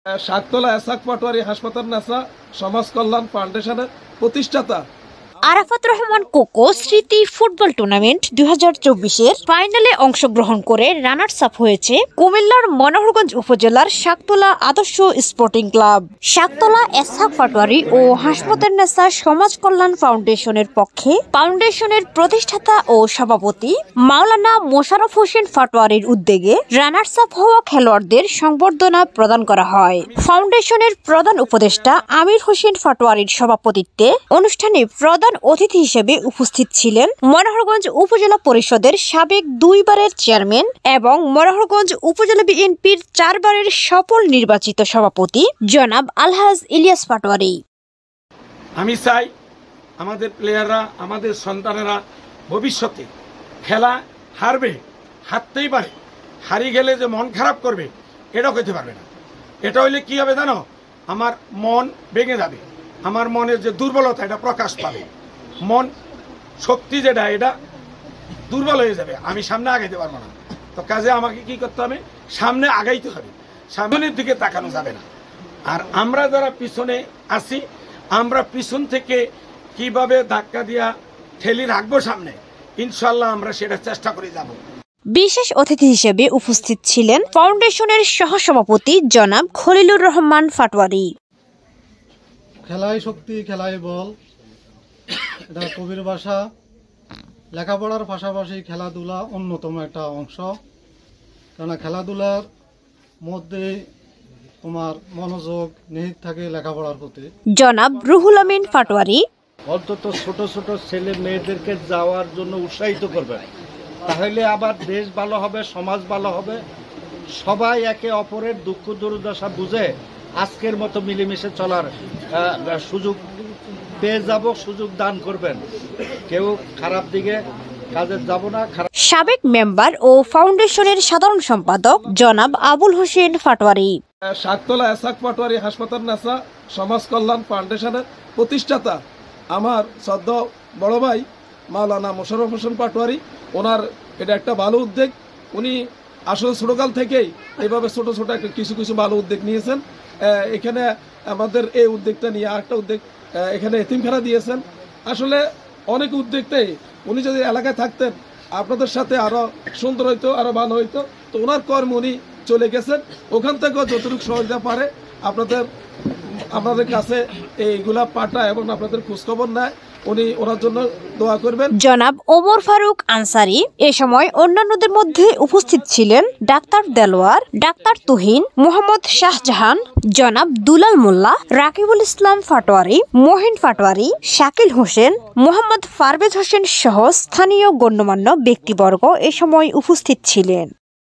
শাকতলা এসাক পাটোয়ারি হাসপাতাল নেসা সমাজ কল্যাণ ফাউন্ডেশনের প্রতিষ্ঠাতা আরাফাত রহমান কোকো স্মৃতি ফুটবল টুর্নামেন্ট 2024-এর ফাইনালে অংশগ্রহণ করে রানার্স আপ হয়েছে কুমিল্লার মনোহরগঞ্জ উপজেলার শাকতলা আদর্শ স্পোর্টিং ক্লাব। শাকতলা এসাক পাটোয়ারি ও হাসপাতাল নেসা সমাজ কল্যাণ ফাউন্ডেশনের পক্ষে ফাউন্ডেশনের প্রতিষ্ঠাতা ও সভাপতি মাওলানা মোশাররফ হোসেন পাটোয়ারির উদ্যোগে রানার্স আপ হওয়া খেলোয়াড়দের সংবর্ধনা প্রদান করা হয়। ফাউন্ডেশনের প্রধান উপদেষ্টা আমির হোসেন পাটোয়ারির সভাপতিত্বে অনুষ্ঠানে প্রধান অতিথি হিসেবে উপস্থিত ছিলেন মনোহরগঞ্জ উপজেলা পরিষদের সাবেক 2 বারের চেয়ারম্যান এবং মনোহরগঞ্জ উপজেলা বিএনপির 4 বারের সফল নির্বাচিত সভাপতি জনাব আলহাজ ইলিয়াস পাটোয়ারি। আমি চাই আমাদের প্লেয়াররা, আমাদের সন্তানেরা ভবিষ্যতে খেলা হারতেই পারে, হারিয়ে গেলে যে মন খারাপ করবে এটা হইতে পারবে না। এটা হইলে কি হবে জানো, আমার মন ভেঙে যাবে, আমার মনের যে দুর্বলতা এটা প্রকাশ পাবে, মন শক্তি যেটা এটা দুর্বল হয়ে যাবে, আমি সামনে আগাইতে পারবো না। তো কাজে আমাকে কি করতে হবে, সামনে আগাইতে হবে, সামনের দিকে তাকানো যাবে না। আর আমরা যারা পিছনে আছি, আমরা পিছন থেকে কিভাবে ধাক্কা দিয়া ঠেলি রাখবো সামনে, ইনশাল্লাহ আমরা সেটা চেষ্টা করে যাব। বিশেষ অতিথি হিসেবে উপস্থিত ছিলেন ফাউন্ডেশনের সহসভাপতি জনাব খলিলুর রহমান পাটোয়ারি। খেলাই শক্তি, খেলাই বল, এটা কবির ভাষা। লেখাপড়ার পাশাপাশি খেলাধুলা অন্যতম একটা অংশ, কেননা খেলাধুলার মধ্যে তোমার মনোযোগ নিহিত থাকে লেখাপড়ার প্রতি। জনাব রুহুল আমিন পাটোয়ারি অন্তত ছোট ছোট ছেলে মেয়েদেরকে যাওয়ার জন্য উৎসাহিত করবে, তাহলে আবার দেশ ভালো হবে, সমাজ ভালো হবে, সবাই একে অপরের দুঃখ দুর্দশা বুঝে আজকের মতো মিলেমিশে চলার সুযোগ পেয়ে যাব। সুযোগ দান করবেন, কেউ খারাপ দিকে কাজে যাব না। সাবেক মেম্বার ও ফাউন্ডেশনের সাধারণ সম্পাদক জনাব আবুল হোসেন পাটোয়ারি। শাকতলা এসাক পাটোয়ারি হাসপাতাল নেসা সমাজ কল্যাণ ফাউন্ডেশনের প্রতিষ্ঠাতা আমার শ্রদ্ধ বড় ভাই মাওলানা মোশাররফ হোসেন পাটোয়ারি, ওনার এটা একটা ভালো উদ্যোগ। উনি আসলে ছোটকাল থেকেই এইভাবে ছোট ছোট কিছু কিছু ভালো উদ্যোগ নিয়েছেন। এখানে আমাদের এই উদ্যোগটা নিয়ে আরেকটা উদ্যোগ, এখানে এতিমখানা দিয়েছেন। আসলে অনেক উদ্যোগটাই উনি যদি এলাকায় থাকতেন আপনাদের সাথে আরো সুন্দর হইতো, আরো ভালো হইতো। তো ওনার কর্ম উনি চলে গেছেন, ওখান থেকেও যতটুকু সহযোগিতা পারে আপনাদের কাছে এইগুলা পাঠায় এবং আপনাদের খোঁজখবর নেয়, উনি ওনার জন্য দোয়া করবেন। জনাব ওমর ফারুক আনসারি। এ সময় অন্যান্যদের মধ্যে উপস্থিত ছিলেন ডাক্তার দেলোয়ার, ডাক্তার তুহিন, মোহাম্মদ শাহজাহান, জনাব দুলাল মোল্লা, রাকিবুল ইসলাম পাটোয়ারি, মহিন পাটোয়ারি, শাকিল হোসেন, মোহাম্মদ পারভেজ হোসেন সহ স্থানীয় গণ্যমান্য ব্যক্তিবর্গ এ সময় উপস্থিত ছিলেন।